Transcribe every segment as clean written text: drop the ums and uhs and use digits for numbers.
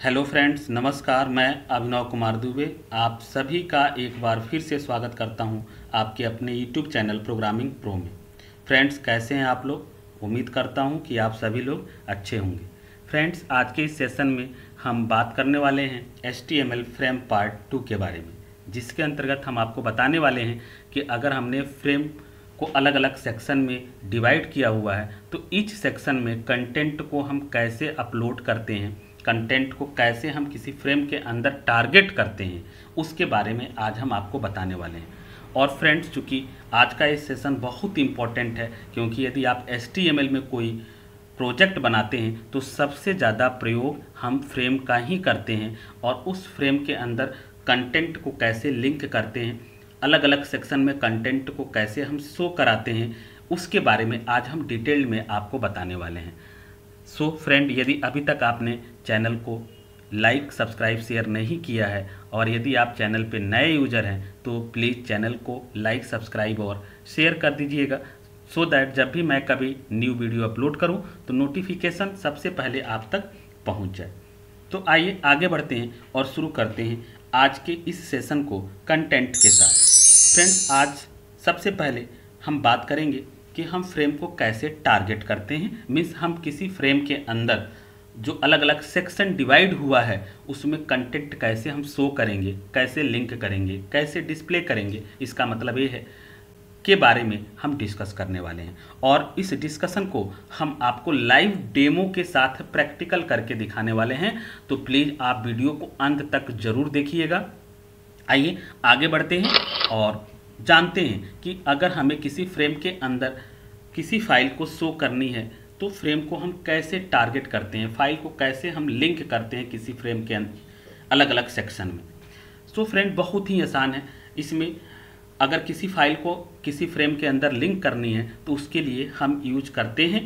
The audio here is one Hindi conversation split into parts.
हेलो फ्रेंड्स, नमस्कार। मैं अभिनव कुमार दुबे आप सभी का एक बार फिर से स्वागत करता हूं आपके अपने यूट्यूब चैनल प्रोग्रामिंग प्रो में। फ्रेंड्स, कैसे हैं आप लोग? उम्मीद करता हूं कि आप सभी लोग अच्छे होंगे। फ्रेंड्स, आज के इस सेशन में हम बात करने वाले हैं HTML फ्रेम पार्ट 2 के बारे में, जिसके अंतर्गत हम आपको बताने वाले हैं कि अगर हमने फ्रेम को अलग अलग सेक्शन में डिवाइड किया हुआ है तो ईच सेक्शन में कंटेंट को हम कैसे अपलोड करते हैं, कंटेंट को कैसे हम किसी फ्रेम के अंदर टारगेट करते हैं, उसके बारे में आज हम आपको बताने वाले हैं। और फ्रेंड्स, चूँकि आज का ये सेशन बहुत इंपॉर्टेंट है, क्योंकि यदि आप HTML में कोई प्रोजेक्ट बनाते हैं तो सबसे ज़्यादा प्रयोग हम फ्रेम का ही करते हैं, और उस फ्रेम के अंदर कंटेंट को कैसे लिंक करते हैं, अलग अलग सेक्शन में कंटेंट को कैसे हम शो कराते हैं, उसके बारे में आज हम डिटेल में आपको बताने वाले हैं। सो फ्रेंड, यदि अभी तक आपने चैनल को लाइक, सब्सक्राइब, शेयर नहीं किया है, और यदि आप चैनल पे नए यूज़र हैं तो प्लीज़ चैनल को लाइक, सब्सक्राइब और शेयर कर दीजिएगा, सो दैट जब भी मैं कभी न्यू वीडियो अपलोड करूं तो नोटिफिकेशन सबसे पहले आप तक पहुंच जाए। तो आइए आगे बढ़ते हैं और शुरू करते हैं आज के इस सेशन को कंटेंट के साथ। फ्रेंड्स, आज सबसे पहले हम बात करेंगे कि हम फ्रेम को कैसे टारगेट करते हैं। मीन्स हम किसी फ्रेम के अंदर जो अलग अलग सेक्शन डिवाइड हुआ है उसमें कंटेंट कैसे हम शो करेंगे, कैसे लिंक करेंगे, कैसे डिस्प्ले करेंगे, इसका मतलब ये है के बारे में हम डिस्कस करने वाले हैं। और इस डिस्कशन को हम आपको लाइव डेमो के साथ प्रैक्टिकल करके दिखाने वाले हैं, तो प्लीज़ आप वीडियो को अंत तक ज़रूर देखिएगा। आइए आगे बढ़ते हैं और जानते हैं कि अगर हमें किसी फ्रेम के अंदर किसी फाइल को शो करनी है तो फ्रेम को हम कैसे टारगेट करते हैं, फाइल को कैसे हम लिंक करते हैं किसी फ्रेम के अलग अलग सेक्शन में। सो फ्रेंड, बहुत ही आसान है। इसमें अगर किसी फाइल को किसी फ्रेम के अंदर लिंक करनी है तो उसके लिए हम यूज करते हैं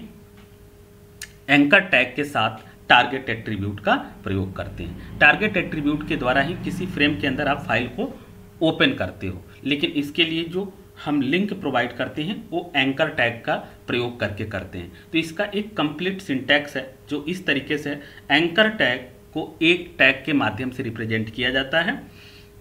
एंकर टैग के साथ टारगेट एट्रीब्यूट का प्रयोग करते हैं। टारगेट एट्रीब्यूट के द्वारा ही किसी फ्रेम के अंदर आप फाइल को ओपन करते हो, लेकिन इसके लिए जो हम लिंक प्रोवाइड करते हैं वो एंकर टैग का प्रयोग करके करते हैं। तो इसका एक कंप्लीट सिंटैक्स है जो इस तरीके से एंकर टैग को एक टैग के माध्यम से रिप्रेजेंट किया जाता है।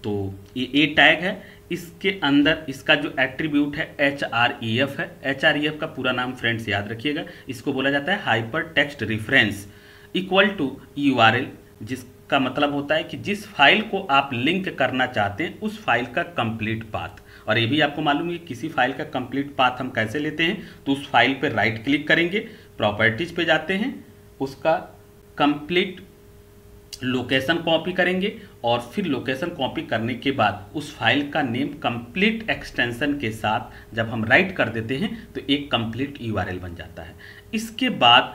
तो ये टैग है, इसके अंदर इसका जो एट्रीब्यूट है href है। href का पूरा नाम फ्रेंड्स याद रखिएगा, इसको बोला जाता है hypertext reference equal to URL, जिसका मतलब होता है कि जिस फाइल को आप लिंक करना चाहते हैं उस फाइल का कंप्लीट पाथ। और ये भी आपको मालूम है किसी फाइल का कंप्लीट पाथ हम कैसे लेते हैं, तो उस फाइल पर राइट क्लिक करेंगे, प्रॉपर्टीज पे जाते हैं, उसका कंप्लीट लोकेशन कॉपी करेंगे, और फिर लोकेशन कॉपी करने के बाद उस फाइल का नेम कंप्लीट एक्सटेंशन के साथ जब हम राइट कर देते हैं तो एक कंप्लीट URL बन जाता है। इसके बाद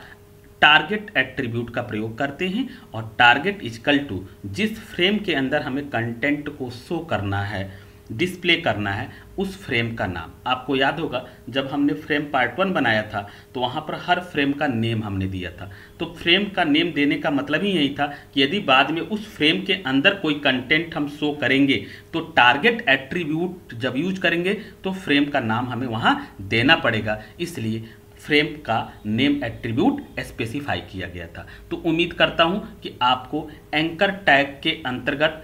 टारगेट एट्रीब्यूट का प्रयोग करते हैं, और टारगेट इक्वल टू जिस फ्रेम के अंदर हमें कंटेंट को शो करना है, डिस्प्ले करना है, उस फ्रेम का नाम। आपको याद होगा जब हमने फ्रेम पार्ट 1 बनाया था तो वहाँ पर हर फ्रेम का नेम हमने दिया था। तो फ्रेम का नेम देने का मतलब ही यही था कि यदि बाद में उस फ्रेम के अंदर कोई कंटेंट हम शो करेंगे तो टारगेट एट्रीब्यूट जब यूज करेंगे तो फ्रेम का नाम हमें वहाँ देना पड़ेगा, इसलिए फ्रेम का नेम एट्रीब्यूट स्पेसिफाई किया गया था। तो उम्मीद करता हूँ कि आपको एंकर टैग के अंतर्गत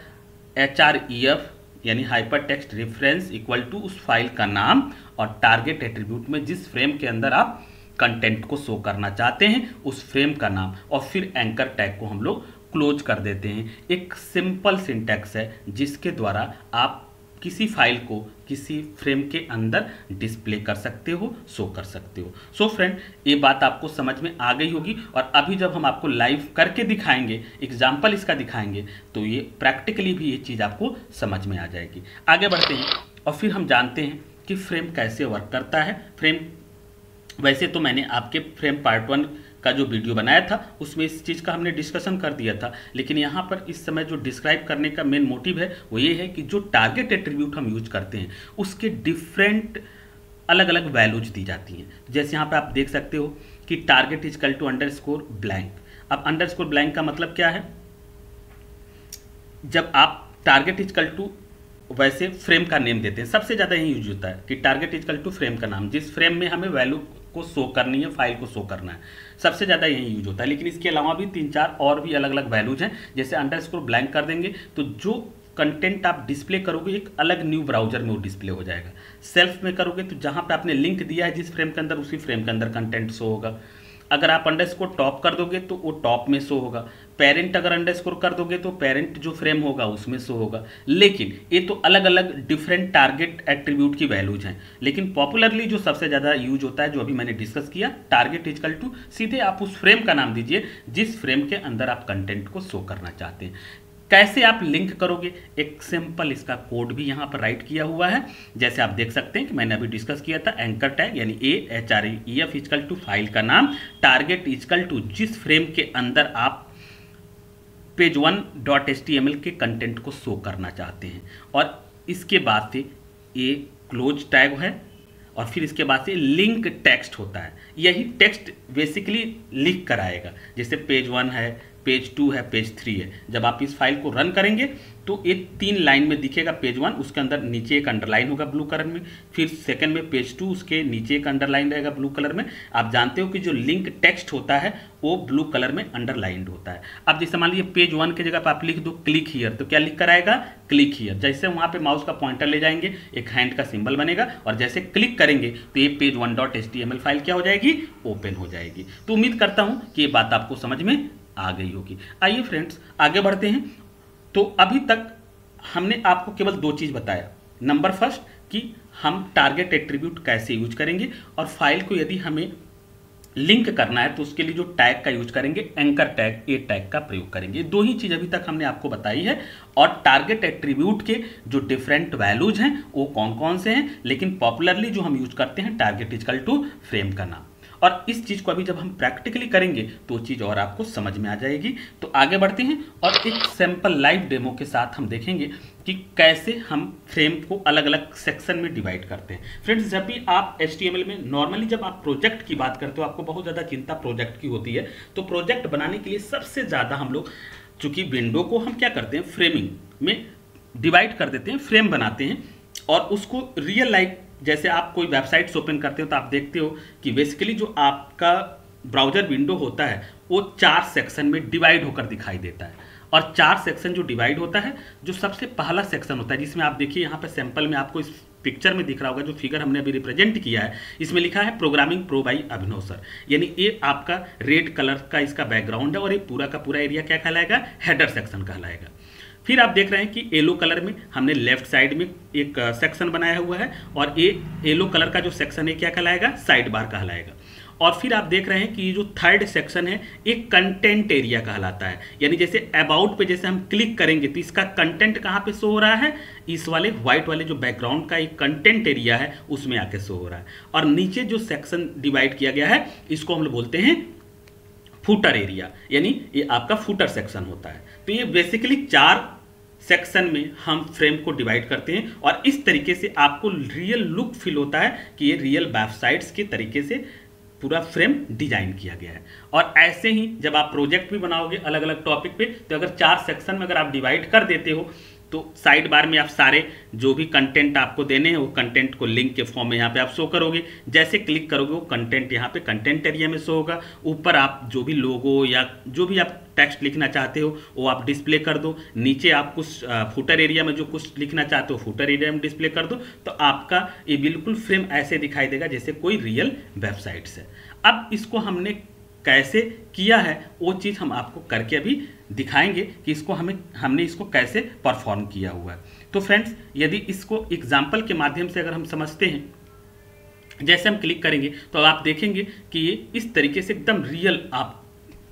href यानी hypertext reference equal to उस फाइल का नाम, और टारगेट एट्रीब्यूट में जिस फ्रेम के अंदर आप कंटेंट को शो करना चाहते हैं उस फ्रेम का नाम, और फिर एंकर टैग को हम लोग क्लोज कर देते हैं। एक सिंपल सिंटैक्स है जिसके द्वारा आप किसी फाइल को किसी फ्रेम के अंदर डिस्प्ले कर सकते हो, शो कर सकते हो। सो फ्रेंड, ये बात आपको समझ में आ गई होगी, और अभी जब हम आपको लाइव करके दिखाएंगे, एग्जाम्पल इसका दिखाएंगे, तो ये प्रैक्टिकली भी ये चीज़ आपको समझ में आ जाएगी। आगे बढ़ते हैं और फिर हम जानते हैं कि फ्रेम कैसे वर्क करता है। फ्रेम, वैसे तो मैंने आपके फ्रेम पार्ट 1 का जो वीडियो बनाया था उसमें इस चीज़ का हमने डिस्कशन कर दिया था, लेकिन यहाँ पर इस समय जो डिस्क्राइब करने का मेन मोटिव है वो ये है कि जो टारगेट एट्रीब्यूट हम यूज करते हैं उसके डिफरेंट अलग अलग वैल्यूज दी जाती हैं। जैसे यहाँ पे आप देख सकते हो कि target equal to underscore blank. अब अंडरस्कोर ब्लैंक का मतलब क्या है? जब आप टारगेट इक्वल टू वैसे फ्रेम का नेम देते हैं, सबसे ज़्यादा यही यूज होता है कि टारगेट इक्वल टू फ्रेम का नाम, जिस फ्रेम में हमें वैल्यू को शो करनी है, फाइल को शो करना है, सबसे ज़्यादा यही यूज होता है। लेकिन इसके अलावा भी 3-4 और भी अलग अलग वैल्यूज हैं। जैसे अंडरस्कोर ब्लैंक कर देंगे तो जो कंटेंट आप डिस्प्ले करोगे एक अलग न्यू ब्राउजर में वो डिस्प्ले हो जाएगा। सेल्फ में करोगे तो जहाँ पे आपने लिंक दिया है जिस फ्रेम के अंदर, उसी फ्रेम के अंदर कंटेंट शो होगा। अगर आप अंडरस्कोर टॉप कर दोगे तो वो टॉप में शो होगा। पेरेंट अगर अंडरस्कोर कर दोगे तो पेरेंट जो फ्रेम होगा उसमें शो होगा। लेकिन ये तो अलग अलग डिफरेंट टारगेट एट्रीब्यूट की वैल्यूज हैं। लेकिन पॉपुलरली जो सबसे ज़्यादा यूज होता है, जो अभी मैंने डिस्कस किया, टारगेट इक्वल टू सीधे आप उस फ्रेम का नाम दीजिए जिस फ्रेम के अंदर आप कंटेंट को शो करना चाहते हैं। कैसे आप लिंक करोगे, एक सिंपल इसका कोड भी यहाँ पर राइट किया हुआ है। जैसे आप देख सकते हैं कि मैंने अभी डिस्कस किया था, एंकर टैग यानी AHREF इक्वल टू फाइल का नाम, टारगेट इक्वल टू जिस फ्रेम के अंदर आप पेज 1.html के कंटेंट को शो करना चाहते हैं। और इसके बाद से ये क्लोज टैग है और फिर इसके बाद से लिंक टेक्स्ट होता है। यही टेक्स्ट बेसिकली लिख कर आएगा। जैसे पेज 1 है, पेज 2 है, पेज 3 है। जब आप इस फाइल को रन करेंगे तो एक 3 लाइन में दिखेगा पेज 1, उसके अंदर नीचे एक अंडरलाइन होगा ब्लू कलर में। फिर सेकंड में पेज 2, उसके नीचे एक अंडरलाइन रहेगा ब्लू कलर में। आप जानते हो कि जो लिंक टेक्स्ट होता है वो ब्लू कलर में अंडरलाइंड होता है। अब जैसे मान लीजिए पेज 1 की जगह पर आप लिख दो क्लिक हियर, तो क्या लिख कर आएगा? Click here. जैसे वहाँ पे माउस का पॉइंटर ले जाएंगे, एक हैंड का सिंबल बनेगा और जैसे क्लिक करेंगे तो ये पेज 1.html फाइल क्या हो जाएगी? ओपन हो जाएगी। तो उम्मीद करता हूँ कि ये बात आपको समझ में आ गई होगी। आइए फ्रेंड्स आगे बढ़ते हैं। तो अभी तक हमने आपको केवल 2 चीज़ बताया। नंबर फर्स्ट कि हम टारगेट एट्रीब्यूट कैसे यूज करेंगे, और फाइल को यदि हमें लिंक करना है तो उसके लिए जो टैग का यूज करेंगे, एंकर टैग, ए टैग का प्रयोग करेंगे। 2 ही चीज़ अभी तक हमने आपको बताई है। और टारगेट एट्रीब्यूट के जो डिफरेंट वैल्यूज हैं वो कौन कौन से हैं, लेकिन पॉपुलरली जो हम यूज करते हैं टारगेट इक्वल टू फ्रेम का नाम। और इस चीज़ को अभी जब हम प्रैक्टिकली करेंगे तो चीज़ और आपको समझ में आ जाएगी। तो आगे बढ़ते हैं और एक सैंपल लाइव डेमो के साथ हम देखेंगे कि कैसे हम फ्रेम को अलग अलग सेक्शन में डिवाइड करते हैं। फ्रेंड्स, जब भी आप HTML में नॉर्मली जब आप प्रोजेक्ट की बात करते हो, आपको बहुत ज़्यादा चिंता प्रोजेक्ट की होती है। तो प्रोजेक्ट बनाने के लिए सबसे ज़्यादा हम लोग, चूँकि विंडो को हम क्या करते हैं, फ्रेमिंग में डिवाइड कर देते हैं, फ्रेम बनाते हैं और उसको रियल लाइफ, जैसे आप कोई वेबसाइट्स ओपन करते हो तो आप देखते हो कि बेसिकली जो आपका ब्राउज़र विंडो होता है वो 4 सेक्शन में डिवाइड होकर दिखाई देता है। और 4 सेक्शन जो डिवाइड होता है, जो सबसे पहला सेक्शन होता है जिसमें आप देखिए यहाँ पे सैंपल में आपको इस पिक्चर में दिख रहा होगा, जो फिगर हमने अभी रिप्रेजेंट किया है, इसमें लिखा है programming pro by Abhinav sir. यानी ये आपका रेड कलर का इसका बैकग्राउंड है और ये पूरा का पूरा एरिया क्या कहलाएगा? हेडर सेक्शन कहलाएगा। फिर आप देख रहे हैं कि येलो कलर में हमने लेफ्ट साइड में एक सेक्शन बनाया हुआ है और ये येलो कलर का जो सेक्शन है क्या कहलाएगा? साइड बार कहलाएगा। और फिर आप देख रहे हैं कि ये जो थर्ड सेक्शन है एक कंटेंट एरिया कहलाता है। यानी जैसे अबाउट पे जैसे हम क्लिक करेंगे तो इसका कंटेंट कहाँ पे शो हो रहा है? इस वाले व्हाइट वाले जो बैकग्राउंड का एक कंटेंट एरिया है उसमें आके शो हो रहा है। और नीचे जो सेक्शन डिवाइड किया गया है इसको हम लोग बोलते हैं फुटर एरिया, यानी ये आपका फुटर सेक्शन होता है। तो ये बेसिकली 4 सेक्शन में हम फ्रेम को डिवाइड करते हैं और इस तरीके से आपको रियल लुक फील होता है कि ये रियल वेबसाइट्स के तरीके से पूरा फ्रेम डिजाइन किया गया है। और ऐसे ही जब आप प्रोजेक्ट भी बनाओगे अलग अलग टॉपिक पे, तो अगर 4 सेक्शन में अगर आप डिवाइड कर देते हो तो साइड बार में आप सारे जो भी कंटेंट आपको देने हैं वो कंटेंट को लिंक के फॉर्म में यहाँ पे आप शो करोगे। जैसे क्लिक करोगे वो कंटेंट यहाँ पे कंटेंट एरिया में शो होगा। ऊपर आप जो भी लोगो या जो भी आप टेक्स्ट लिखना चाहते हो वो आप डिस्प्ले कर दो। नीचे आप कुछ फुटर एरिया में जो कुछ लिखना चाहते हो फुटर एरिया में डिस्प्ले कर दो। तो आपका ये बिल्कुल फ्रेम ऐसे दिखाई देगा जैसे कोई रियल वेबसाइट्स है। अब इसको हमने कैसे किया है वो चीज़ हम आपको करके अभी दिखाएंगे कि इसको हमने इसको कैसे परफॉर्म किया हुआ है। तो फ्रेंड्स, यदि इसको एग्जाम्पल के माध्यम से अगर हम समझते हैं, जैसे हम क्लिक करेंगे तो आप देखेंगे कि ये इस तरीके से एकदम रियल आप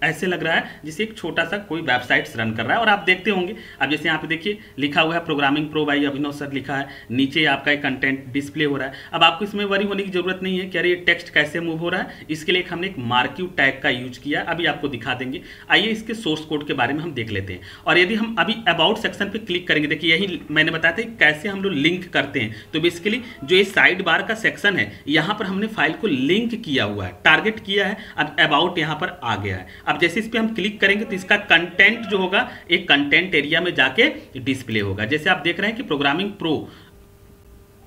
ऐसे लग रहा है जैसे एक छोटा सा कोई वेबसाइट्स रन कर रहा है। और आप देखते होंगे, अब जैसे यहाँ पे देखिए लिखा हुआ है programming pro by Abhinav sir लिखा है, नीचे आपका एक कंटेंट डिस्प्ले हो रहा है। अब आपको इसमें वरी होने की जरूरत नहीं है कि अरे ये टेक्स्ट कैसे मूव हो रहा है। इसके लिए हमने एक मार्क्यू टैग का यूज किया, अभी आपको दिखा देंगे। आइए इसके सोर्स कोड के बारे में हम देख लेते हैं। और यदि हम अभी अबाउट सेक्शन पर क्लिक करेंगे, देखिए यही मैंने बताया था कैसे हम लोग लिंक करते हैं। तो बेसिकली जो ये साइड बार का सेक्शन है यहाँ पर हमने फाइल को लिंक किया हुआ है, टारगेट किया है। अब अबाउट यहाँ पर आ गया है। अब जैसे इस पे हम क्लिक करेंगे तो इसका कंटेंट जो होगा एक कंटेंट एरिया में जाके डिस्प्ले होगा। जैसे आप देख रहे हैं कि प्रोग्रामिंग प्रो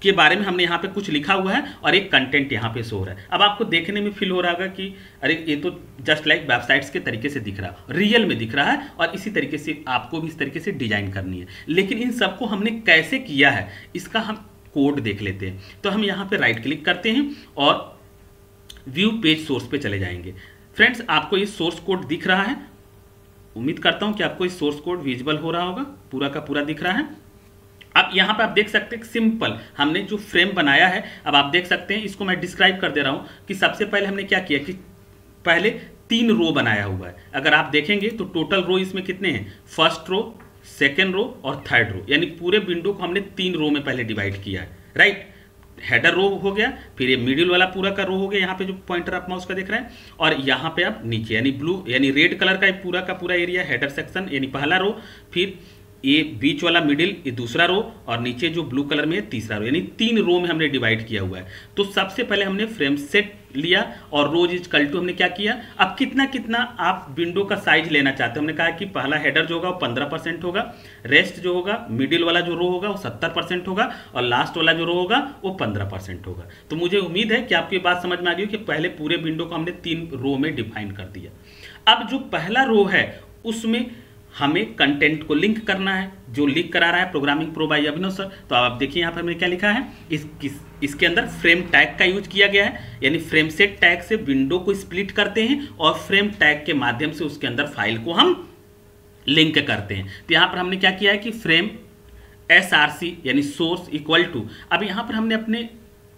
के बारे में हमने यहाँ पे कुछ लिखा हुआ है और एक कंटेंट यहाँ पे शो हो रहा है। अब आपको देखने में फील हो रहा होगा कि अरे ये तो जस्ट लाइक वेबसाइट्स के तरीके से दिख रहा है, रियल में दिख रहा है और इसी तरीके से आपको भी इस तरीके से डिजाइन करनी है। लेकिन इन सबको हमने कैसे किया है इसका हम कोड देख लेते हैं। तो हम यहाँ पे राइट क्लिक करते हैं और व्यू पेज सोर्स पे चले जाएंगे। फ्रेंड्स, आपको ये सोर्स कोड दिख रहा है, उम्मीद करता हूँ कि आपको ये सोर्स कोड विजिबल हो रहा होगा, पूरा का पूरा दिख रहा है। अब यहाँ पे आप देख सकते हैं सिंपल हमने जो फ्रेम बनाया है, अब आप देख सकते हैं, इसको मैं डिस्क्राइब कर दे रहा हूँ कि सबसे पहले हमने क्या किया कि पहले 3 रो बनाया हुआ है। अगर आप देखेंगे तो टोटल रो इसमें कितने हैं, फर्स्ट रो, सेकेंड रो और थर्ड रो, यानी पूरे विंडो को हमने 3 रो में पहले डिवाइड किया है, राइट। हेडर रो हो गया, फिर ये मिडिल वाला पूरा का रो हो गया, यहाँ पे जो पॉइंटर आप माउस का देख रहे हैं, और यहाँ पे आप नीचे यानी ब्लू यानी रेड कलर का पूरा एरिया हेडर सेक्शन यानी पहला रो, फिर ये बीच वाला मिडिल ये दूसरा रो, और नीचे जो ब्लू कलर में है तीसरा रो, यानी 3 रो में हमने डिवाइड किया हुआ है। तो सबसे पहले हमने फ्रेम सेट लिया और रोज इज इक्वल टू हमने क्या किया, अब कितना कितना आप विंडो का साइज लेना चाहते हैं। हमने कहा कि पहला हेडर जो होगा वो 15% होगा, रेस्ट जो होगा मिडिल वाला जो रो होगा वो 70% होगा और लास्ट वाला जो रो होगा वो 15% होगा। तो मुझे उम्मीद है कि आपको ये बात समझ में आ गई कि पहले पूरे विंडो को हमने 3 रो में डिफाइन कर दिया। अब जो पहला रो है उसमें हमें कंटेंट को लिंक करना है, जो लिंक करा रहा है प्रोग्रामिंग प्रो बाय अभिनव सर। तो आप देखिए यहाँ पर हमने क्या लिखा है, इसके अंदर फ्रेम टैग का यूज किया गया है, यानी फ्रेम सेट टैग से विंडो को स्प्लिट करते हैं और फ्रेम टैग के माध्यम से उसके अंदर फाइल को हम लिंक करते हैं। तो यहाँ पर हमने क्या किया है कि फ्रेम src यानी सोर्स इक्वल टू, अब यहाँ पर हमने अपने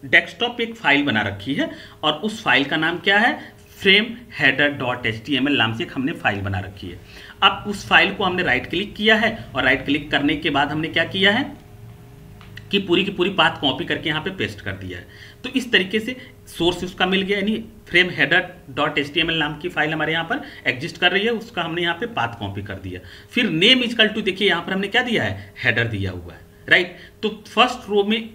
डेस्कटॉप पे एक फाइल बना रखी है और उस फाइल का नाम क्या है, फ्रेम header.html नाम से एक हमने फाइल बना रखी है। अब उस फाइल को हमने राइट क्लिक किया है और राइट क्लिक करने के बाद हमने क्या किया है कि पूरी की पूरी पाथ कॉपी करके यहाँ पे पेस्ट कर दिया है। तो इस तरीके से सोर्स उसका मिल गया, यानी फ्रेम header.html नाम की फाइल हमारे यहाँ पर एग्जिस्ट कर रही है, उसका हमने यहाँ पे पाथ कॉपी कर दिया। फिर नेम इक्वल टू, देखिए यहाँ पर हमने क्या दिया है, हेडर दिया हुआ है, राइट। तो फर्स्ट रो में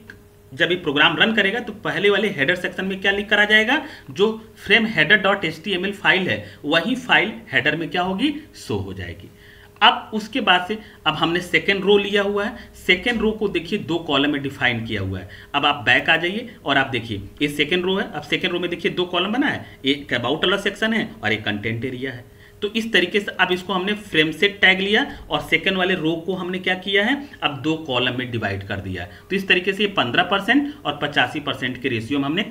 जब ये प्रोग्राम रन करेगा तो पहले वाले हेडर सेक्शन में क्या लिख करा जाएगा, जो फ्रेम header.html फाइल है वही फाइल हेडर में क्या होगी, शो हो जाएगी। अब उसके बाद से अब हमने सेकेंड रो लिया हुआ है, सेकेंड रो को देखिए 2 कॉलम में डिफाइन किया हुआ है। अब आप बैक आ जाइए और आप देखिए ये सेकेंड रो है। अब सेकेंड रो में देखिए 2 कॉलम बना है, एक अबाउट वाला सेक्शन है और एक कंटेंट एरिया है। तो इस तरीके से अब इसको हमने फ्रेम सेट टैग लिया और सेकंड वाले रो को हमने क्या किया है, अब 2 कॉलम में डिवाइड कर दिया है। तो इस तरीके से ये 15% और 85% के रेशियो में हमने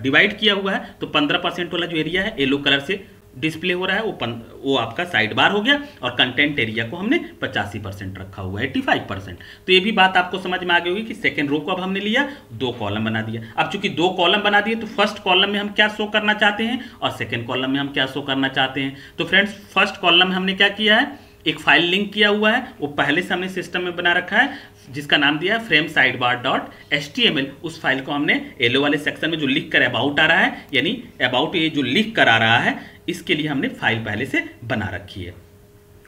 डिवाइड किया हुआ है। तो 15% वाला जो एरिया है येलो कलर से डिस्प्ले हो रहा है, वो आपका साइड बार हो गया और कंटेंट एरिया को हमने 85% रखा हुआ है, 85%। तो ये भी बात आपको समझ में आ गई होगी कि सेकंड रो को अब हमने लिया, 2 कॉलम बना दिया। अब चूंकि 2 कॉलम बना दिए तो फर्स्ट कॉलम में हम क्या शो करना चाहते हैं और सेकंड कॉलम में हम क्या शो करना चाहते हैं। तो फ्रेंड्स, फर्स्ट कॉलम में हमने क्या किया है, एक फाइल लिंक किया हुआ है, वो पहले से हमने सिस्टम में बना रखा है जिसका नाम दिया है फ्रेम sidebar.html। उस फाइल को हमने येलो वाले सेक्शन में जो लिख कर अबाउट आ रहा है, यानी अबाउट ये जो लिख कर आ रहा है, इसके लिए हमने फाइल पहले से बना रखी है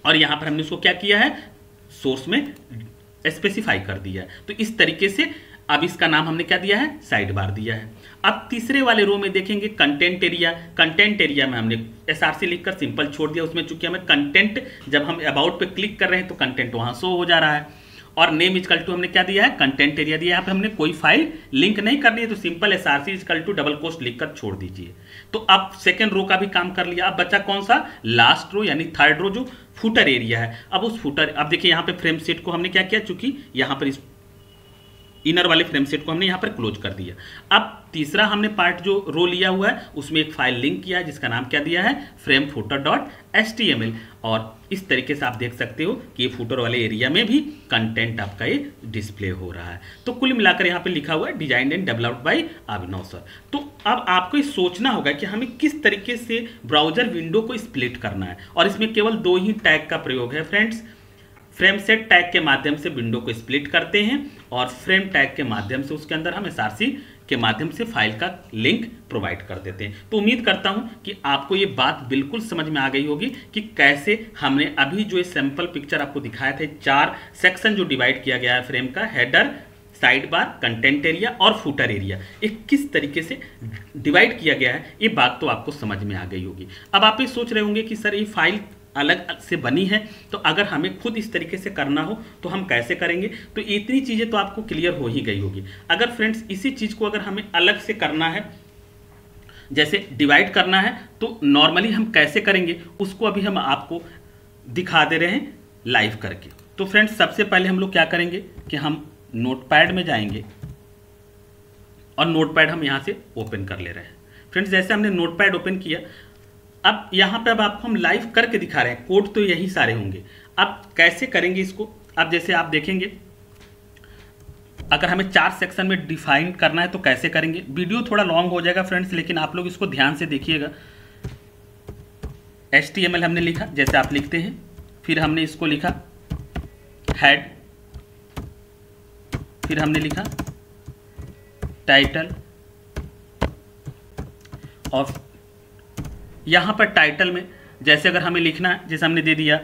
और यहां पर हमने उसको क्या किया है, सोर्स में स्पेसिफाई कर दिया है। तो इस तरीके से अब इसका नाम हमने क्या दिया है, साइड बार दिया है। अब तीसरे वाले रो में देखेंगे कंटेंट एरिया। कंटेंट एरिया में हमने src लिखकर सिंपल छोड़ दिया, उसमें चूंकि हमें कंटेंट जब हम अबाउट पे क्लिक कर रहे हैं तो कंटेंट वहां शो हो जा रहा है। और नेम इक्वल टू हमने क्या दिया है, कंटेंट एरिया दिया। यहाँ पे हमने कोई फाइल लिंक नहीं करनी है तो simple src equal to double quote लिखकर छोड़ दीजिए। तो अब सेकंड रो का भी काम कर लिया। अब बचा कौन सा, लास्ट रो यानी थर्ड रो जो फुटर एरिया है। अब उस फुटर, अब देखिए यहाँ पे फ्रेम सेट को हमने क्या किया, चूंकि यहाँ पर इस इनर वाले फ्रेम सेट को हमने यहाँ पर क्लोज कर दिया। अब तीसरा हमने पार्ट जो रो लिया हुआ है उसमें एक फाइल लिंक किया है जिसका नाम क्या दिया है, फ्रेम footer.html। और इस तरीके से आप देख सकते हो कि ये फुटर वाले एरिया में भी कंटेंट आपका ये डिस्प्ले हो रहा है। तो कुल मिलाकर यहाँ पे लिखा हुआ है design and developed by Abhinav sir. तो अब आपको ये सोचना होगा कि हमें किस तरीके से ब्राउजर विंडो को स्प्लिट करना है और इसमें केवल 2 ही टैग का प्रयोग है फ्रेंड्स। फ्रेम सेट टैग के माध्यम से विंडो को स्प्लिट करते हैं और फ्रेम टैग के माध्यम से उसके अंदर हम src के माध्यम से फाइल का लिंक प्रोवाइड कर देते हैं। तो उम्मीद करता हूं कि आपको ये बात बिल्कुल समझ में आ गई होगी कि कैसे हमने अभी जो ये सैंपल पिक्चर आपको दिखाए थे, 4 सेक्शन जो डिवाइड किया गया है फ्रेम का, header, side bar, content area और फुटर एरिया, एक किस तरीके से डिवाइड किया गया है, ये बात तो आपको समझ में आ गई होगी। अब आप ये सोच रहे होंगे कि सर ये फाइल अलग से बनी है, तो अगर हमें खुद इस तरीके से करना हो तो हम कैसे करेंगे। तो इतनी चीज़ें तो आपको क्लियर हो ही गई होगी। अगर फ्रेंड्स इसी चीज़ को अगर हमें अलग से करना है, जैसे डिवाइड करना है, तो नॉर्मली हम कैसे करेंगे उसको अभी हम आपको दिखा दे रहे हैं लाइव करके। तो फ्रेंड्स सबसे पहले हम लोग क्या करेंगे कि हम नोटपैड में जाएंगे और नोटपैड हम यहाँ से ओपन कर ले रहे हैं। फ्रेंड्स जैसे हमने नोटपैड ओपन किया, अब यहाँ पे अब आपको हम लाइव करके दिखा रहे हैं। कोड तो यही सारे होंगे। अब कैसे करेंगे इसको, अब जैसे आप देखेंगे अगर हमें 4 सेक्शन में डिफाइन करना है तो कैसे करेंगे। वीडियो थोड़ा लॉन्ग हो जाएगा फ्रेंड्स, लेकिन आप लोग इसको ध्यान से देखिएगा। HTML हमने लिखा, जैसे आप लिखते हैं, फिर हमने इसको लिखा हेड, फिर हमने लिखा टाइटल, और यहाँ पर टाइटल में जैसे अगर हमें लिखना है, जैसे हमने दे दिया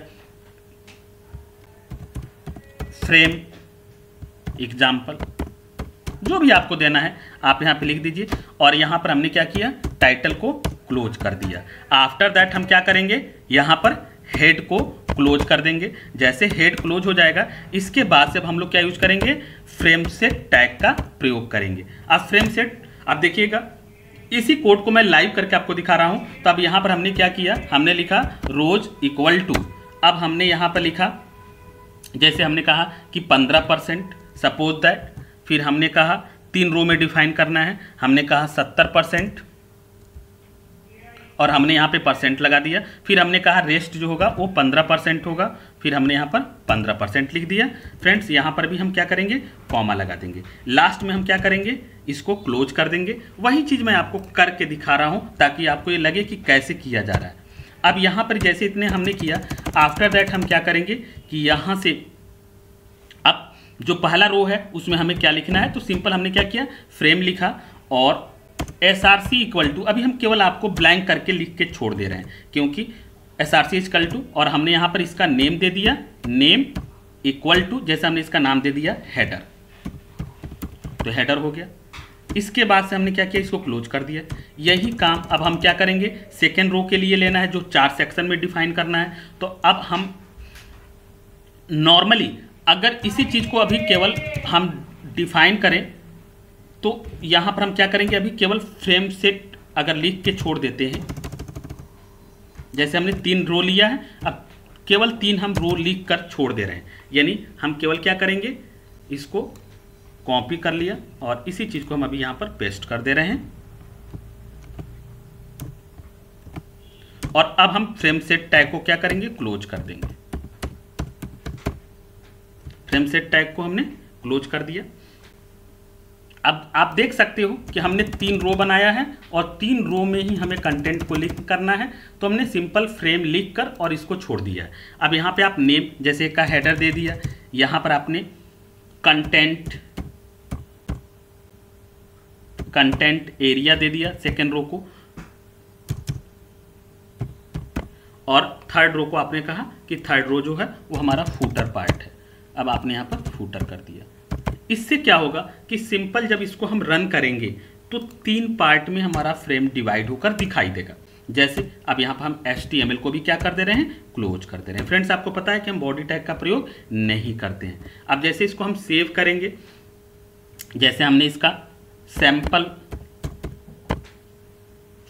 फ्रेम एग्जाम्पल, जो भी आपको देना है आप यहाँ पे लिख दीजिए। और यहाँ पर हमने क्या किया, टाइटल को क्लोज कर दिया। आफ्टर दैट हम क्या करेंगे, यहाँ पर हेड को क्लोज कर देंगे। जैसे हेड क्लोज हो जाएगा, इसके बाद से अब हम लोग क्या यूज करेंगे, फ्रेम सेट टैग का प्रयोग करेंगे। अब फ्रेम सेट, अब देखिएगा इसी कोड को मैं लाइव करके आपको दिखा रहा हूँ। तो अब यहाँ पर हमने क्या किया, हमने लिखा रोज इक्वल टू, अब हमने यहाँ पर लिखा, जैसे हमने कहा कि 15% सपोज दैट, फिर हमने कहा 3 रो में डिफाइन करना है, हमने कहा 70%, और हमने यहाँ पे परसेंट लगा दिया। फिर हमने कहा रेस्ट जो होगा वो 15% होगा, फिर हमने यहाँ पर 15% लिख दिया। फ्रेंड्स यहाँ पर भी हम क्या करेंगे, कॉमा लगा देंगे। लास्ट में हम क्या करेंगे, इसको क्लोज कर देंगे। वही चीज़ मैं आपको करके दिखा रहा हूँ ताकि आपको ये लगे कि कैसे किया जा रहा है। अब यहाँ पर जैसे इतने हमने किया, आफ्टर दैट हम क्या करेंगे कि यहाँ से अब जो पहला रो है उसमें हमें क्या लिखना है, तो सिंपल हमने क्या किया, फ्रेम लिखा और SRC इक्वल टू, अभी हम केवल आपको ब्लैंक करके लिख के छोड़ दे रहे हैं क्योंकि SRC इक्वल टू, और हमने यहाँ पर इसका नेम दे दिया, नेम इक्वल टू, जैसे हमने इसका नाम दे दिया हेडर, तो हेडर हो गया। इसके बाद से हमने क्या किया, इसको क्लोज कर दिया। यही काम अब हम क्या करेंगे, सेकेंड रो के लिए लेना है जो 4 सेक्शन में डिफाइन करना है। तो अब हम नॉर्मली अगर इसी चीज़ को अभी केवल हम डिफाइन करें तो यहाँ पर हम क्या करेंगे, अभी केवल फ्रेम सेट अगर लिख के छोड़ देते हैं, जैसे हमने 3 रो लिया है, अब केवल 3 हम रो लिख कर छोड़ दे रहे हैं। यानी हम केवल क्या करेंगे, इसको कॉपी कर लिया और इसी चीज़ को हम अभी यहाँ पर पेस्ट कर दे रहे हैं। और अब हम फ्रेम सेट टैग को क्या करेंगे, क्लोज कर देंगे। फ्रेम सेट टैग को हमने क्लोज कर दिया। अब आप देख सकते हो कि हमने 3 रो बनाया है और 3 रो में ही हमें कंटेंट को लिख करना है, तो हमने सिंपल फ्रेम लिख कर और इसको छोड़ दिया है। अब यहाँ पे आप नेम जैसे का हेडर दे दिया, यहाँ पर आपने कंटेंट एरिया दे दिया सेकेंड रो को, और थर्ड रो को आपने कहा कि थर्ड रो जो है वो हमारा फूटर पार्ट है। अब आपने यहाँ पर फूटर कर दिया। इससे क्या होगा कि सिंपल जब इसको हम रन करेंगे तो 3 पार्ट में हमारा फ्रेम डिवाइड होकर दिखाई देगा। जैसे अब यहाँ पर हम HTML को भी क्या कर दे रहे हैं, क्लोज कर दे रहे हैं। फ्रेंड्स आपको पता है कि हम बॉडी टैग का प्रयोग नहीं करते हैं। अब जैसे इसको हम सेव करेंगे, जैसे हमने इसका सैंपल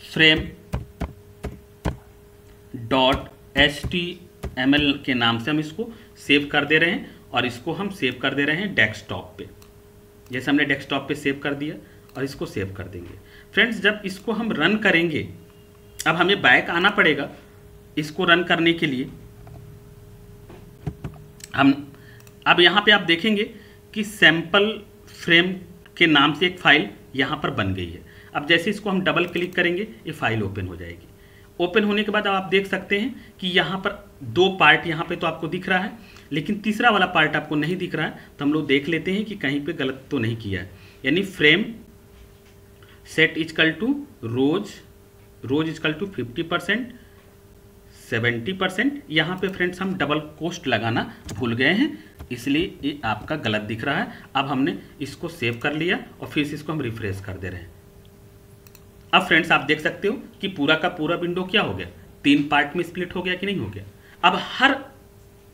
फ्रेम .html के नाम से हम इसको सेव कर दे रहे हैं, और इसको हम सेव कर दे रहे हैं डेस्कटॉप पे। जैसे हमने डेस्कटॉप पे सेव कर दिया और इसको सेव कर देंगे। फ्रेंड्स जब इसको हम रन करेंगे, अब हमें बैक आना पड़ेगा इसको रन करने के लिए। हम अब यहाँ पे आप देखेंगे कि सैंपल फ्रेम के नाम से एक फाइल यहाँ पर बन गई है। अब जैसे इसको हम डबल क्लिक करेंगे ये फाइल ओपन हो जाएगी। ओपन होने के बाद अब आप देख सकते हैं कि यहाँ पर 2 पार्ट यहाँ पे तो आपको दिख रहा है, लेकिन तीसरा वाला पार्ट आपको नहीं दिख रहा है। तो हम लोग देख लेते हैं कि कहीं पे गलत तो नहीं किया है। यानी frame set equal to rows equal to 50%, 70%। यहाँ पे फ्रेंड्स हम डबल कोस्ट लगाना भूल गए हैं, इसलिए ये आपका गलत दिख रहा है। अब हमने इसको सेव कर लिया और फिर से इसको हम रिफ्रेश कर दे रहे हैं। अब फ्रेंड्स आप देख सकते हो कि पूरा का पूरा विंडो क्या हो गया, 3 पार्ट में स्प्लिट हो गया कि नहीं हो गया। अब हर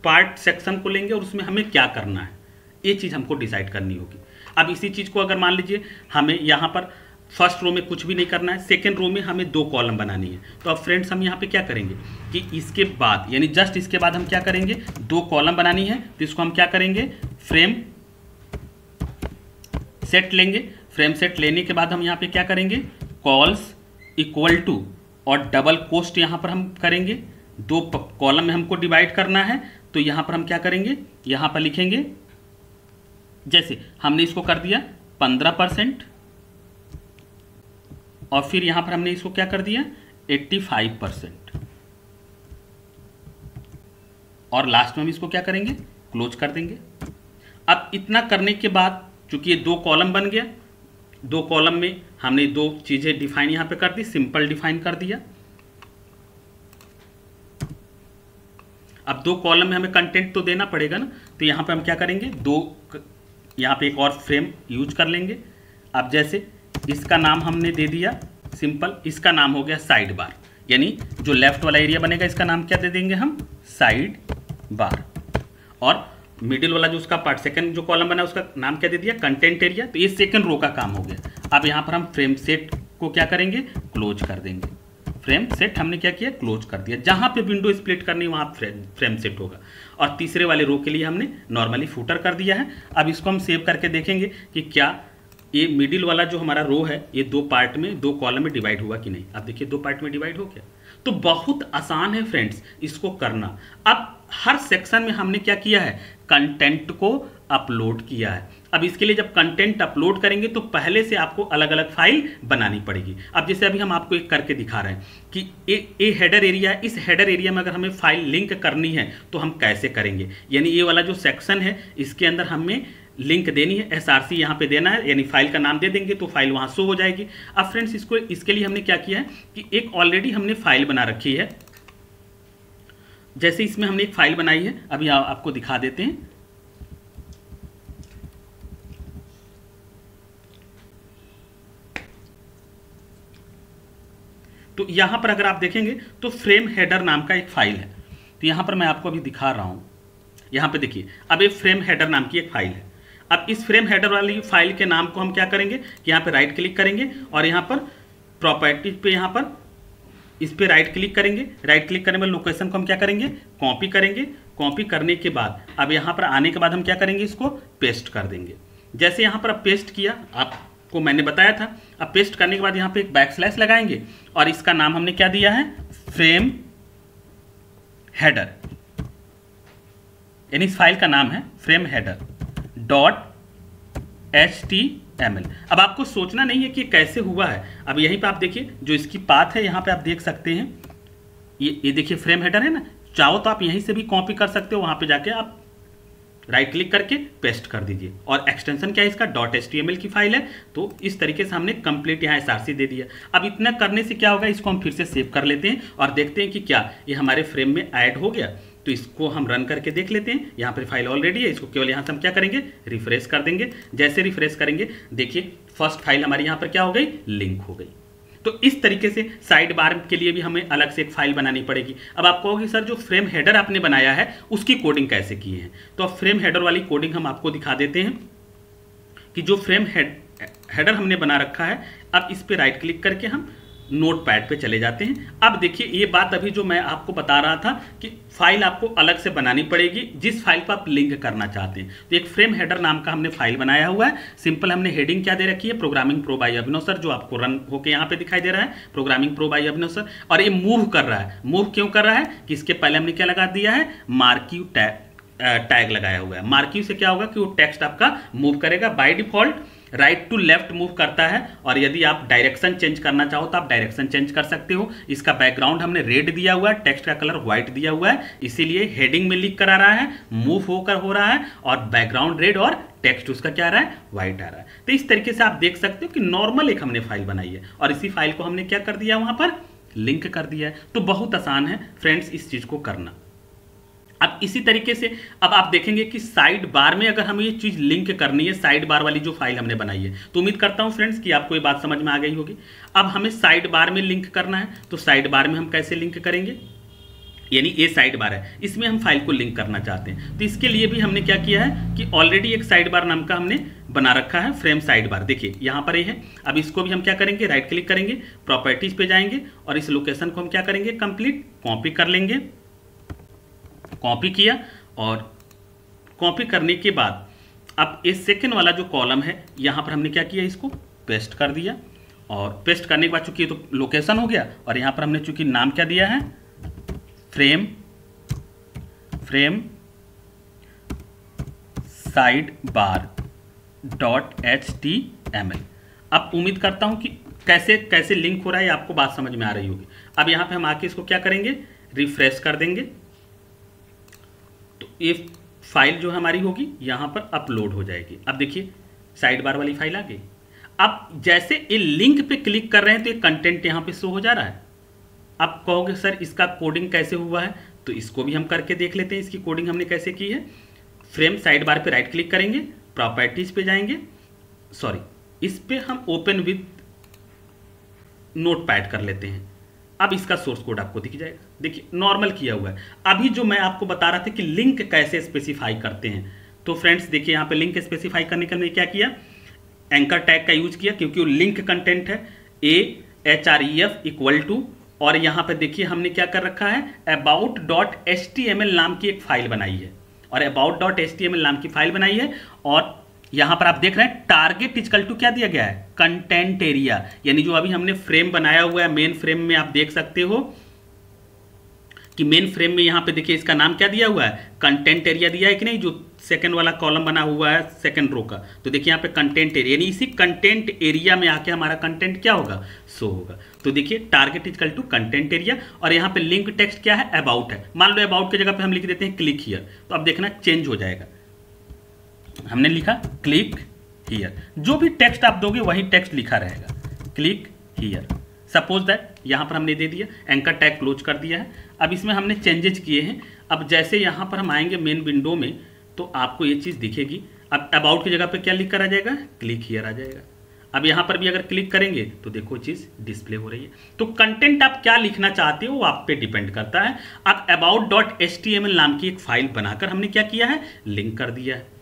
पार्ट सेक्शन को लेंगे और उसमें हमें क्या करना है, ये चीज़ हमको डिसाइड करनी होगी। अब इसी चीज़ को अगर मान लीजिए हमें यहाँ पर फर्स्ट रो में कुछ भी नहीं करना है, सेकेंड रो में हमें 2 कॉलम बनानी है, तो अब फ्रेंड्स हम यहाँ पे क्या करेंगे कि इसके बाद यानी जस्ट इसके बाद हम क्या करेंगे, 2 कॉलम बनानी है, तो इसको हम क्या करेंगे, फ्रेम सेट लेंगे। फ्रेम सेट लेने के बाद हम यहाँ पे क्या करेंगे, कॉल्स इक्वल टू और डबल कोस्ट यहाँ पर हम करेंगे। 2 कॉलम में हमको डिवाइड करना है, तो यहाँ पर हम क्या करेंगे, यहाँ पर लिखेंगे, जैसे हमने इसको कर दिया 15% और फिर यहां पर हमने इसको क्या कर दिया 85% और लास्ट में हम इसको क्या करेंगे, क्लोज कर देंगे। अब इतना करने के बाद चूंकि ये 2 कॉलम बन गया, 2 कॉलम में हमने 2 चीजें डिफाइन यहां पे कर दी, सिंपल डिफाइन कर दिया। अब 2 कॉलम में हमें कंटेंट तो देना पड़ेगा ना, तो यहां पे हम क्या करेंगे, 2 यहाँ पे एक और फ्रेम यूज कर लेंगे। अब जैसे इसका नाम हमने दे दिया सिंपल, इसका नाम हो गया साइड बार, यानी जो लेफ्ट वाला एरिया बनेगा इसका नाम क्या दे देंगे हम, साइड बार। और मिडिल वाला जो उसका पार्ट सेकंड जो कॉलम बना उसका नाम क्या दे दिया, कंटेंट एरिया। तो ये सेकंड रो का काम हो गया। अब यहाँ पर हम फ्रेम सेट को क्या करेंगे, क्लोज कर देंगे। फ्रेम सेट हमने क्या किया, क्लोज कर दिया। जहां पे विंडो स्प्लिट करनी वहां फ्रेम सेट होगा। और तीसरे वाले रो के लिए हमने नॉर्मली फूटर कर दिया है। अब इसको हम सेव करके देखेंगे कि क्या ये मिडिल वाला जो हमारा रो है ये 2 पार्ट में 2 कॉलम में डिवाइड हुआ कि नहीं। अब देखिए 2 पार्ट में डिवाइड हो गया। तो बहुत आसान है फ्रेंड्स इसको करना। अब हर सेक्शन में हमने क्या किया है, कंटेंट को अपलोड किया है। अब इसके लिए जब कंटेंट अपलोड करेंगे तो पहले से आपको अलग अलग फाइल बनानी पड़ेगी। अब जैसे अभी हम आपको एक करके दिखा रहे हैं कि ये हेडर एरिया है, इस हेडर एरिया में अगर हमें फाइल लिंक करनी है तो हम कैसे करेंगे, यानी ये वाला जो सेक्शन है इसके अंदर हमें लिंक देनी है, SRC यहाँ पे देना है, यानी फाइल का नाम दे देंगे तो फाइल वहाँ शो हो जाएगी। अब फ्रेंड्स इसके लिए हमने क्या किया है कि एक ऑलरेडी हमने फाइल बना रखी है। जैसे इसमें हमने एक फाइल बनाई है, अभी आपको दिखा देते हैं। तो यहां पर अगर आप देखेंगे तो फ्रेम हेडर नाम का एक फाइल है। तो यहां पर मैं आपको अभी दिखा रहा हूं, यहां पे देखिए अब एक फ्रेम हेडर नाम की एक फाइल है। अब इस फ्रेम हेडर वाली फाइल के नाम को हम क्या करेंगे कि यहाँ पे राइट क्लिक करेंगे और यहाँ पर प्रॉपर्टीज पे यहाँ पर इस पे राइट क्लिक करेंगे। राइट क्लिक करने में लोकेशन को हम क्या करेंगे, कॉपी करेंगे। कॉपी करने के बाद अब यहाँ पर आने के बाद हम क्या करेंगे, इसको पेस्ट कर देंगे। जैसे यहाँ पर अब पेस्ट किया, आपको मैंने बताया था। अब पेस्ट करने के बाद यहाँ पे एक बैकस्लैश लगाएंगे और इसका नाम हमने क्या दिया है, फ्रेम हेडर, यानी इस फाइल का नाम है फ्रेम हेडर .html। अब आपको सोचना नहीं है कि कैसे हुआ है। अब यहीं पे आप देखिए जो इसकी पाथ है यहाँ पे आप देख सकते हैं, ये देखिए फ्रेम हेडर है ना। चाहो तो आप यहीं से भी कॉपी कर सकते हो, वहां पे जाके आप राइट क्लिक करके पेस्ट कर दीजिए। और एक्सटेंशन क्या है इसका, .html की फाइल है। तो इस तरीके से हमने कंप्लीट यहाँ SRC दे दिया। अब इतना करने से क्या होगा, इसको हम फिर से सेव कर लेते हैं और देखते हैं कि क्या ये हमारे फ्रेम में ऐड हो गया। तो इसको हम रन करके देख लेते हैं। यहाँ पर फाइल ऑलरेडी है, इसको केवल यहाँ से हम क्या करेंगे, रिफ्रेश कर देंगे। जैसे रिफ्रेश करेंगे देखिए फर्स्ट फाइल हमारी यहाँ पर क्या हो गई, लिंक हो गई। तो इस तरीके से साइड बार के लिए भी हमें अलग से एक फाइल बनानी पड़ेगी। अब आप कहोगे सर जो फ्रेम हेडर आपने बनाया है उसकी कोडिंग कैसे की है, तो अब फ्रेम हेडर वाली कोडिंग हम आपको दिखा देते हैं कि जो फ्रेम हेडर हमने बना रखा है। अब इस पे राइट क्लिक करके हम नोट पैड पे चले जाते हैं। अब देखिए ये बात अभी जो मैं आपको बता रहा था कि फाइल आपको अलग से बनानी पड़ेगी जिस फाइल को आप लिंक करना चाहते हैं। तो एक फ्रेम हेडर नाम का हमने फाइल बनाया हुआ है। सिंपल हमने हेडिंग क्या दे रखी है, प्रोग्रामिंग प्रो बाय अभिनव सर, जो आपको रन होके यहाँ पे दिखाई दे रहा है, प्रोग्रामिंग प्रो बाय अभिनव सर। और ये मूव कर रहा है। मूव क्यों कर रहा है कि इसके पहले हमने क्या लगा दिया है, मार्क्यू टैग लगाया हुआ है। मार्क्यू से क्या होगा कि वो टेक्स्ट आपका मूव करेगा। By default right to left move करता है, और यदि आप डायरेक्शन चेंज करना चाहो तो आप डायरेक्शन चेंज कर सकते हो। इसका बैकग्राउंड हमने रेड दिया हुआ है, टेक्स्ट का कलर व्हाइट दिया हुआ है, इसीलिए हेडिंग में लिख कर आ रहा है, मूव होकर हो रहा है, और बैकग्राउंड रेड और टेक्स्ट उसका क्या आ रहा है, व्हाइट आ रहा है। तो इस तरीके से आप देख सकते हो कि नॉर्मल एक हमने फाइल बनाई है और इसी फाइल को हमने क्या कर दिया, वहां पर लिंक कर दिया है। तो बहुत आसान है फ्रेंड्स इस चीज को करना। अब इसी तरीके से अब आप देखेंगे कि साइड बार में अगर हमें ये चीज लिंक करनी है, साइड बार वाली जो फाइल हमने बनाई है, तो उम्मीद करता हूं फ्रेंड्स कि आपको ये बात समझ में आ गई होगी। अब हमें साइड बार में लिंक करना है, तो साइड बार में हम कैसे लिंक करेंगे, यानी ये साइड बार है, इसमें हम फाइल को लिंक करना चाहते हैं। तो इसके लिए भी हमने क्या किया है कि ऑलरेडी एक साइड बार नाम का हमने बना रखा है, फ्रेम साइड बार। देखिए यहाँ पर ये है। अब इसको भी हम क्या करेंगे, राइट क्लिक करेंगे, प्रॉपर्टीज पे जाएंगे और इस लोकेशन को हम क्या करेंगे, कंप्लीट कॉपी कर लेंगे। कॉपी किया और कॉपी करने के बाद अब इस सेकेंड वाला जो कॉलम है यहाँ पर हमने क्या किया, इसको पेस्ट कर दिया। और पेस्ट करने के बाद चूंकि तो लोकेशन हो गया और यहाँ पर हमने चूंकि नाम क्या दिया है, फ्रेम साइड बार .html। अब उम्मीद करता हूं कि कैसे कैसे लिंक हो रहा है आपको बात समझ में आ रही होगी। अब यहां पे हम आके इसको क्या करेंगे, रिफ्रेश कर देंगे तो ये फाइल जो हमारी होगी यहां पर अपलोड हो जाएगी। अब देखिए साइड बार वाली फाइल आ गई। अब जैसे ये लिंक पे क्लिक कर रहे हैं तो ये कंटेंट यहां पे शो हो जा रहा है। अब कहोगे सर इसका कोडिंग कैसे हुआ है, तो इसको भी हम करके देख लेते हैं, इसकी कोडिंग हमने कैसे की है। फ्रेम साइड बार पे राइट क्लिक करेंगे, प्रॉपर्टीज पे जाएंगे, सॉरी इस पे हम ओपन विद नोटपैड कर लेते हैं। अब इसका सोर्स कोड आपको दिख जाएगा। देखिए नॉर्मल किया हुआ है। अभी जो मैं आपको बता रहा था कि लिंक कैसे स्पेसिफाई करते हैं, तो फ्रेंड्स देखिए यहाँ पे लिंक स्पेसिफाई करने के लिए क्या किया, एंकर टैग का यूज किया क्योंकि वो लिंक कंटेंट है, AHREF इक्वल टू, और यहाँ पे देखिए हमने क्या कर रखा है, about.html नाम की एक फाइल बनाई है और about.html नाम की फाइल बनाई है। और यहाँ पर आप देख रहे हैं टारगेट इक्वल टू क्या दिया गया है, कंटेंट एरिया, यानी जो अभी हमने फ्रेम बनाया हुआ है मेन फ्रेम में, आप देख सकते हो कि मेन फ्रेम में यहाँ पे देखिए इसका नाम क्या दिया हुआ है, कंटेंट एरिया दिया है कि नहीं, जो सेकंड वाला कॉलम बना हुआ है सेकंड रो का। तो देखिए यहाँ पे कंटेंट एरिया, यानी इसी कंटेंट एरिया में आके हमारा कंटेंट क्या होगा, शो होगा। तो देखिए target equal to content area, और यहाँ पे लिंक टेक्स्ट क्या है, अबाउट है। मान लो अबाउट की जगह पे हम लिख देते हैं क्लिक हियर, तो अब देखना चेंज हो जाएगा। हमने लिखा क्लिक हियर, जो भी टेक्स्ट आप दोगे वही टेक्स्ट लिखा रहेगा, क्लिक हियर। सपोज दैट यहाँ पर हमने दे दिया, एंकर टैग क्लोज कर दिया है। अब इसमें हमने चेंजेस किए हैं। अब जैसे यहाँ पर हम आएंगे मेन विंडो में तो आपको ये चीज़ दिखेगी। अब अबाउट की जगह पे क्या लिख कर आ जाएगा, क्लिक हियर आ जाएगा। अब यहाँ पर भी अगर क्लिक करेंगे तो देखो चीज़ डिस्प्ले हो रही है। तो कंटेंट आप क्या लिखना चाहते हो वो आप पे डिपेंड करता है। अब about.html नाम की एक फाइल बनाकर हमने क्या किया है, लिंक कर दिया है।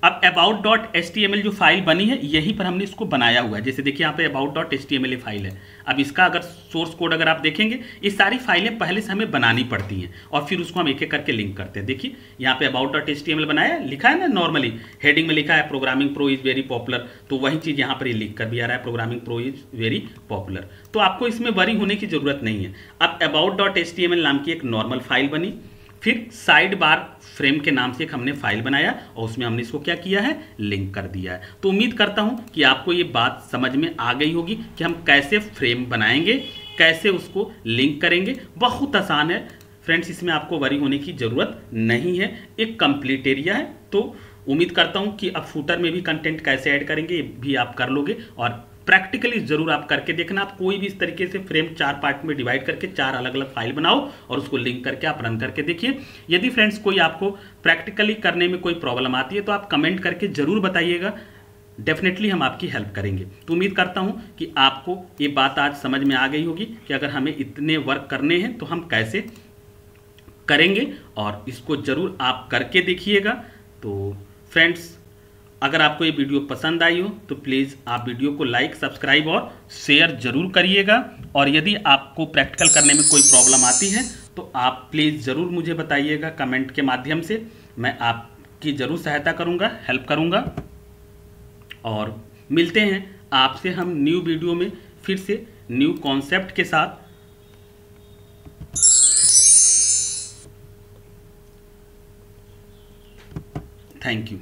अब about.html जो फाइल बनी है यहीं पर हमने इसको बनाया हुआ है। जैसे देखिए यहाँ पे about.html फाइल है। अब इसका अगर सोर्स कोड अगर आप देखेंगे, ये सारी फाइलें पहले से हमें बनानी पड़ती हैं और फिर उसको हम एक एक करके लिंक करते हैं। देखिए यहाँ पे about.html बनाया, लिखा है ना, नॉर्मली हेडिंग में लिखा है programming pro is very popular, तो वही चीज़ यहाँ पर ये लिख कर भी आ रहा है, programming pro is very popular. तो आपको इसमें वरी होने की जरूरत नहीं है। अब about.html नाम की एक नॉर्मल फाइल बनी, फिर साइड बार फ्रेम के नाम से एक हमने फाइल बनाया और उसमें हमने इसको क्या किया है, लिंक कर दिया है। तो उम्मीद करता हूं कि आपको ये बात समझ में आ गई होगी कि हम कैसे फ्रेम बनाएंगे, कैसे उसको लिंक करेंगे। बहुत आसान है फ्रेंड्स, इसमें आपको वरी होने की ज़रूरत नहीं है। एक कंप्लीट एरिया है। तो उम्मीद करता हूं कि अब फूटर में भी कंटेंट कैसे ऐड करेंगे ये भी आप कर लोगे और प्रैक्टिकली जरूर आप करके देखना। आप कोई भी इस तरीके से फ्रेम 4 पार्ट में डिवाइड करके 4 अलग अलग फाइल बनाओ और उसको लिंक करके आप रन करके देखिए। यदि फ्रेंड्स कोई आपको प्रैक्टिकली करने में कोई प्रॉब्लम आती है तो आप कमेंट करके जरूर बताइएगा, डेफिनेटली हम आपकी हेल्प करेंगे। तो उम्मीद करता हूं कि आपको ये बात आज समझ में आ गई होगी कि अगर हमें इतने वर्क करने हैं तो हम कैसे करेंगे, और इसको जरूर आप करके देखिएगा। तो फ्रेंड्स अगर आपको ये वीडियो पसंद आई हो तो प्लीज़ आप वीडियो को लाइक, सब्सक्राइब और शेयर जरूर करिएगा। और यदि आपको प्रैक्टिकल करने में कोई प्रॉब्लम आती है तो आप प्लीज़ ज़रूर मुझे बताइएगा कमेंट के माध्यम से। मैं आपकी ज़रूर सहायता करूँगा, हेल्प करूँगा। और मिलते हैं आपसे हम न्यू वीडियो में फिर से न्यू कॉन्सेप्ट के साथ। Thank you.